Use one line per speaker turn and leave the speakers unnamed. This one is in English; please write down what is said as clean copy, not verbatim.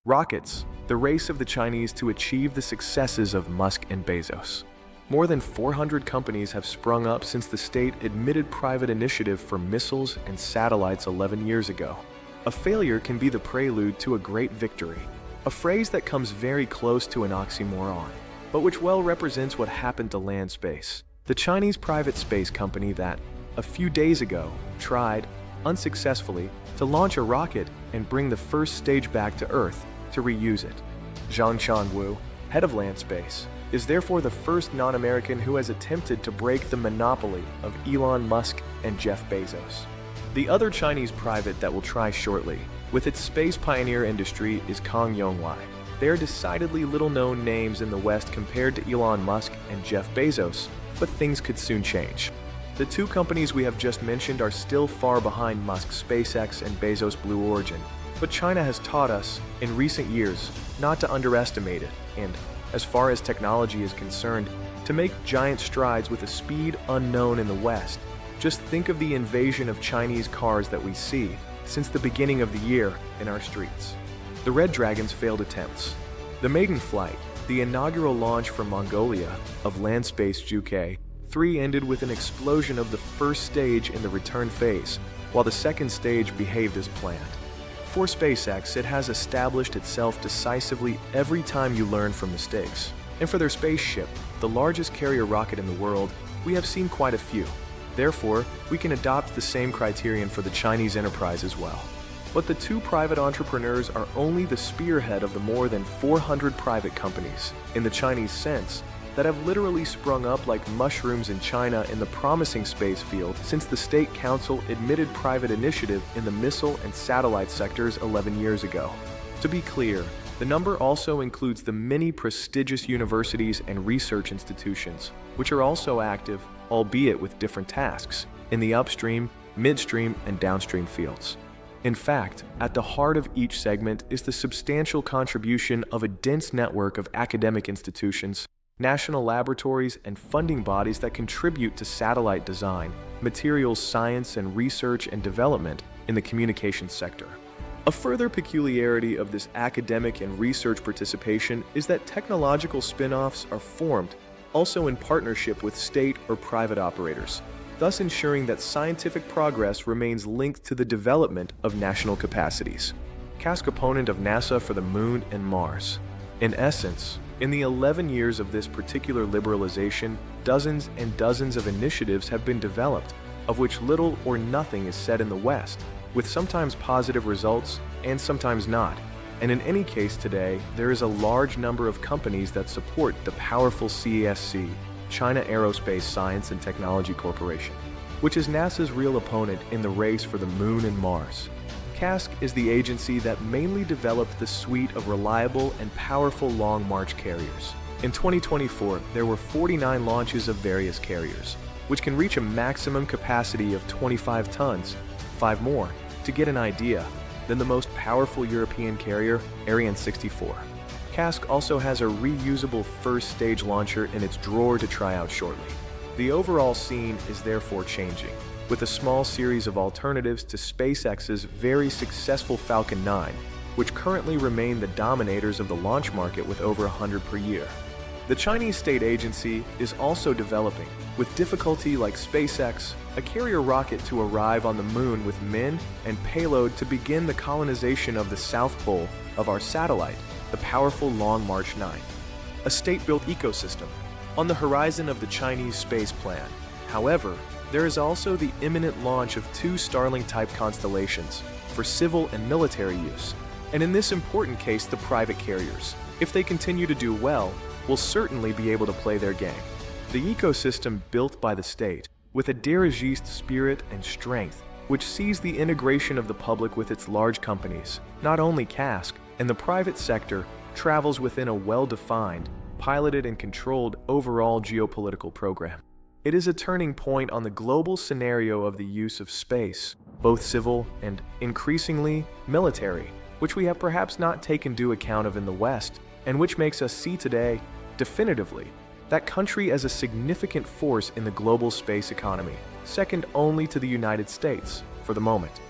Rockets, the race of the Chinese to achieve the successes of Musk and Bezos. More than 400 companies have sprung up since the state admitted private initiative for missiles and satellites 11 years ago. A failure can be the prelude to a great victory, a phrase that comes very close to an oxymoron, but which well represents what happened to land space. The Chinese private space company that, a few days ago, tried, unsuccessfully, to launch a rocket and bring the first stage back to Earth to reuse it. Zhang Chanwu, head of land space, is therefore the first non-American who has attempted to break the monopoly of Elon Musk and Jeff Bezos. The other Chinese private that will try shortly, with its space pioneer industry, is Kong Yonglai. They are decidedly little-known names in the West compared to Elon Musk and Jeff Bezos, but things could soon change. The two companies we have just mentioned are still far behind Musk's SpaceX and Bezos' Blue Origin, but China has taught us, in recent years, not to underestimate it and, as far as technology is concerned, to make giant strides with a speed unknown in the West. Just think of the invasion of Chinese cars that we see since the beginning of the year in our streets. The Red Dragon's failed attempts. The maiden flight, the inaugural launch from Mongolia of Landspace UK 3 ended with an explosion of the first stage in the return phase, while the second stage behaved as planned. For SpaceX, it has established itself decisively every time you learn from mistakes. And for their spaceship, the largest carrier rocket in the world, we have seen quite a few. Therefore, we can adopt the same criterion for the Chinese enterprise as well. But the two private entrepreneurs are only the spearhead of the more than 400 private companies, in the Chinese sense, that have literally sprung up like mushrooms in China in the promising space field since the State Council admitted private initiative in the missile and satellite sectors 11 years ago. To be clear, the number also includes the many prestigious universities and research institutions, which are also active, albeit with different tasks, in the upstream, midstream, and downstream fields. In fact, at the heart of each segment is the substantial contribution of a dense network of academic institutions, national laboratories, and funding bodies that contribute to satellite design, materials science and research and development in the communications sector. A further peculiarity of this academic and research participation is that technological spin-offs are formed also in partnership with state or private operators, thus ensuring that scientific progress remains linked to the development of national capacities. CASC opponent of NASA for the Moon and Mars. In essence, in the 11 years of this particular liberalization, dozens and dozens of initiatives have been developed, of which little or nothing is said in the West, with sometimes positive results and sometimes not. And in any case today, there is a large number of companies that support the powerful CASC, China Aerospace Science and Technology Corporation, which is NASA's real opponent in the race for the Moon and Mars. CASC is the agency that mainly developed the suite of reliable and powerful Long March carriers. In 2024, there were 49 launches of various carriers, which can reach a maximum capacity of 25 tons, 5 more, to get an idea, than the most powerful European carrier, Ariane 64. CASC also has a reusable first stage launcher in its drawer to try out shortly. The overall scene is therefore changing, with a small series of alternatives to SpaceX's very successful Falcon 9, which currently remain the dominators of the launch market with over 100 per year. The Chinese state agency is also developing, with difficulty like SpaceX, a carrier rocket to arrive on the Moon with men and payload to begin the colonization of the South Pole of our satellite, the powerful Long March 9. A state-built ecosystem on the horizon of the Chinese space plan. However, there is also the imminent launch of 2 Starlink-type constellations for civil and military use, and in this important case, the private carriers, if they continue to do well, will certainly be able to play their game. The ecosystem built by the state, with a dirigiste spirit and strength, which sees the integration of the public with its large companies, not only CASC, and the private sector, travels within a well-defined, piloted and controlled overall geopolitical program. It is a turning point on the global scenario of the use of space, both civil and, increasingly, military, which we have perhaps not taken due account of in the West, and which makes us see today, definitively, that country as a significant force in the global space economy, second only to the United States, for the moment.